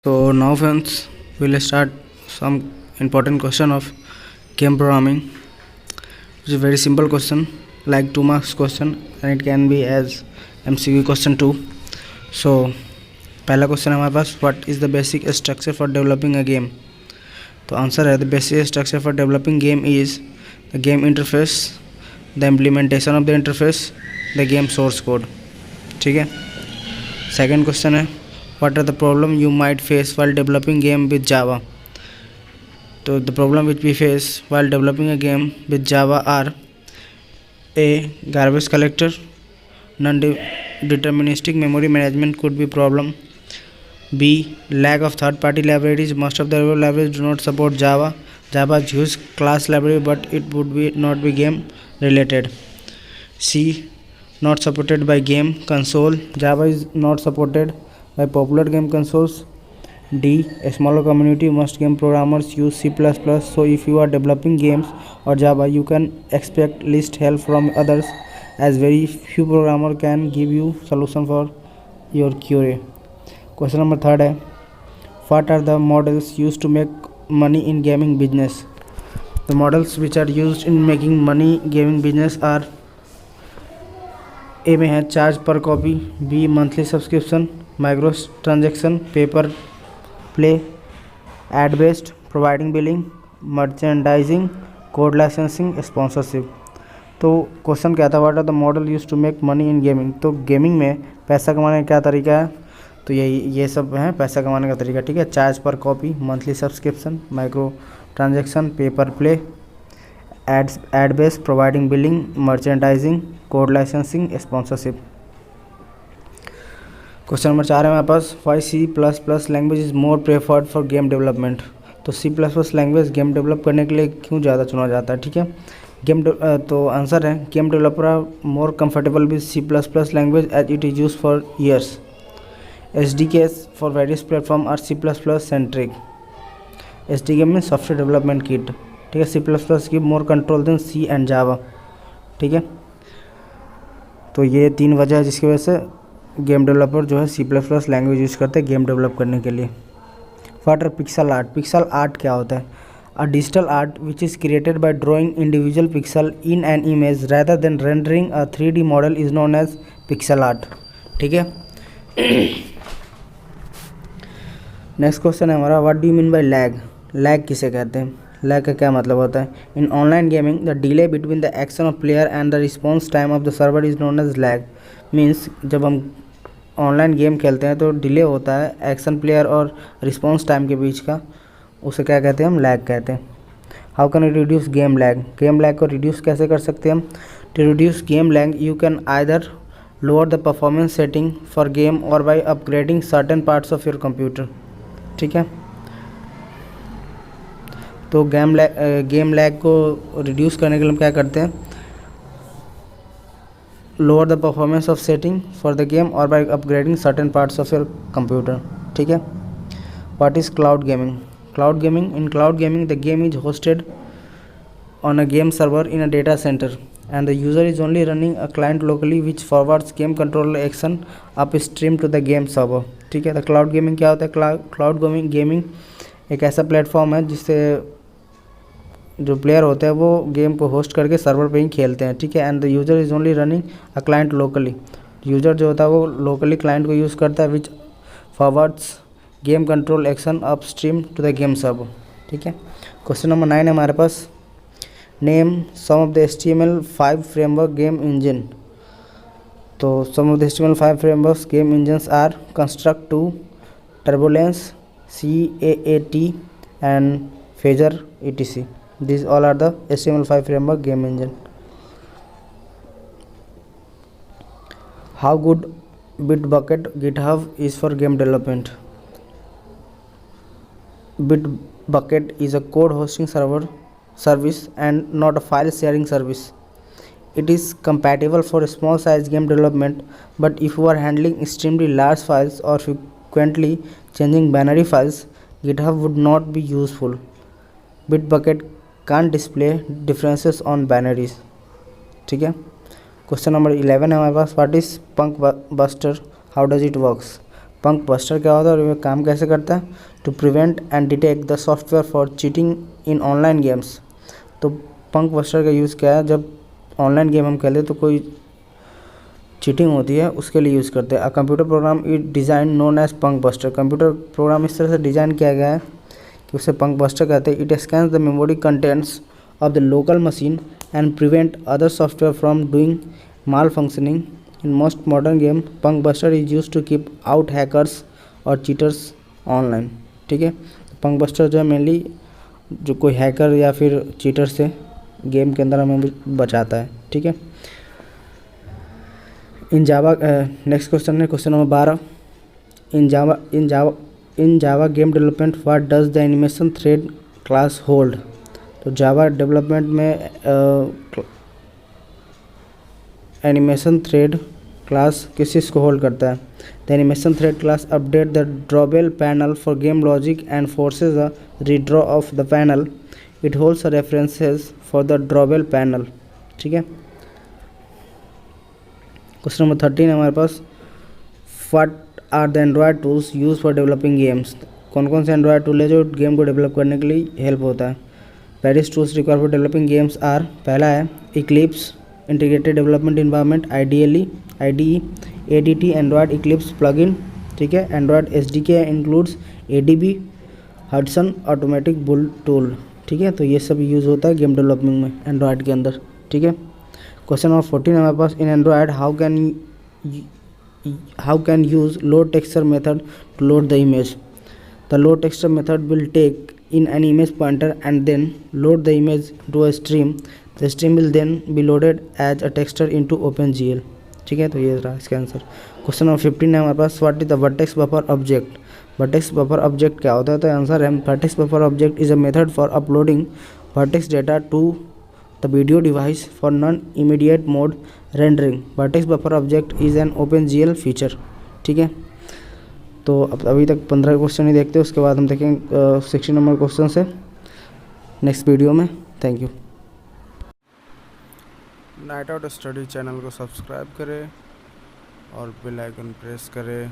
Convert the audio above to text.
So now friends, we will start some important question of game programming. It's a very simple question, like 2 marks question, and it can be as MCQ question too. So पहला question हमारे पास, what is the basic structure for developing a game. तो answer है the basic structure for developing game is the game interface, the implementation of the interface, the game source code. ठीक है। Second question है, what are the problem you might face while developing game with Java। तो the problem which we face while developing a game with Java are a garbage collector, non-deterministic memory management could be problem, b lack of third party libraries, most of the libraries do not support Java is huge class library but it would be not be game related, c not supported by game console, Java is not supported by popular game consoles, d a smaller community, most game programmers use C++, so if you are developing games or Java you can expect least help from others as very few programmer can give you solution for your query। Question number third है, what are the models used to make money in gaming business। the models which are used in making money gaming business are A में है charge per copy, B monthly subscription, micro transaction, paper play, ad based, providing billing, merchandising, code licensing, sponsorship. तो question क्या था, what are the model use to make money in gaming. तो gaming में पैसा कमाने का क्या तरीका है, तो ये सब है पैसा कमाने का तरीका। ठीक है, charge per copy, monthly subscription, micro transaction, paper play, ad based, providing billing, merchandising, code licensing, sponsorship. Question number 4 है हमारे पास, why C++ language is more preferred for game development. तो C++ लैंग्वेज गेम डेवलप करने के लिए क्यों ज़्यादा चुना जाता है। ठीक है, तो आंसर है, game developer are more comfortable with C++ language as it is use for years. SDKs for various platform are C++ centric. SDK mean software development kit. ठीक है, C++ की more control than C and Java. ठीक है, तो ये 3 वजह है जिसकी वजह से गेम डेवलपर जो है C++ लैंग्वेज यूज़ करते हैं गेम डेवलप करने के लिए। What are pixel art. Pixel art क्या होता है, a digital art which is created by drawing individual pixel in an image rather than rendering a 3D model is known as pixel art. ठीक है। Next question है हमारा, what do you mean by lag. Lag किसे कहते हैं, lag का क्या मतलब होता है। In online gaming the delay between the action of player and the response time of the server is known as lag. Means जब हम ऑनलाइन गेम खेलते हैं तो डिले होता है एक्शन प्लेयर और रिस्पॉन्स टाइम के बीच का, उसे क्या कहते हैं, हम लैग कहते हैं। How can you reduce game lag. Game lag को रिड्यूस कैसे कर सकते हैं हम। To reduce game lag you can either lower the performance setting for game और by upgrading certain parts of your computer. ठीक है, तो गेम लैग को रिड्यूस करने के लिए हम क्या करते हैं, lower the performance of setting for the game और by upgrading certain parts of your computer. ठीक है। What is cloud gaming. Cloud gaming, in cloud gaming the game is hosted on a game server in a data center and the user is only running a client locally which forwards game controller action upstream to the game server। ठीक है, तो cloud gaming क्या होता है, cloud gaming एक ऐसा platform है जिससे जो प्लेयर होते हैं वो गेम को होस्ट करके सर्वर पे ही खेलते हैं। ठीक है, and the user is only running a client locally. User जो होता है वो लोकली क्लाइंट को यूज़ करता है which forwards game control action upstream to the game server. ठीक है। क्वेश्चन नंबर 9 है हमारे पास, name some of the HTML5 framework game engine. तो some of the HTML5 framework game engines are Construct two, turbulence, CAAT and Phaser etc. These all are the HTML5 framework game engine. How good Bitbucket GitHub is for game development. Bitbucket is a code hosting service and not a file sharing service. It is compatible for small size game development, but if you are handling extremely large files or frequently changing binary files, GitHub would not be useful. Bitbucket can't display differences on binaries। ठीक है। Question number 11 है हमारे पास, what is punk buster, how does it works. Punk buster क्या होता है और ये काम कैसे करता है? To prevent and detect the software for cheating in online games. तो पंक बस्टर का यूज़ क्या है? जब ऑनलाइन गेम हम खेलते तो कोई चीटिंग होती है उसके लिए यूज़ करते हैं। A computer program is design known as PunkBuster. Computer program इस तरह से डिज़ाइन किया गया है कि उसे पंक बस्टर कहते हैं। It scans the memory contents of the local machine and prevent other software from doing malfunctioning in most modern game. PunkBuster is use to keep out hackers और cheaters online. ठीक है, पंक buster जो है mainly जो कोई hacker या फिर cheater से गेम के अंदर हमें बचाता है। ठीक है, इन जावा नेक्स्ट क्वेश्चन है question number 12। In Java game development what does the animation thread class hold. तो जावा डेवलपमेंट में एनिमेशन थ्रेड क्लास किस चीज़ को होल्ड करता है? The animation thread class update the drawable panel for game logic and forces a redraw of the panel. It holds references for the drawable panel. ठीक है, question number 13 है हमारे पास। What are the Android tools use for developing games. कौन कौन से Android tool है जो गेम को डेवलप करने के लिए हेल्प होता है? Various tools require for developing games are, पहला है Eclipse integrated development environment, IDE, ADT Android Eclipse plugin. ठीक है, Android SDK includes ADB, Hudson automatic build tool. ठीक है, तो ये सब यूज़ होता है गेम डेवलपमेंट में एंड्रॉयड के अंदर। ठीक है, क्वेश्चन नंबर 14 हमारे पास। In Android how can use load texture method to load the image. The load texture method will take in an image pointer and then load the image to a stream. The stream will then be loaded as a texture into OpenGL। ठीक है, तो ये रहा इसका answer. Question number 15 है हमारे पास। What is the vertex buffer object. Vertex buffer object क्या होता है? तो आंसर है vertex buffer object is a method for uploading vertex data to the video device for non-immediate mode rendering. Vertex buffer object is an OpenGL feature. ठीक है, तो अब अभी तक 15 क्वेश्चन ही देखते हैं, उसके बाद हम देखेंगे 60 नंबर क्वेश्चन से नेक्स्ट वीडियो में। Thank you. Night out study channel को सब्सक्राइब करें और बेल आइकन प्रेस करें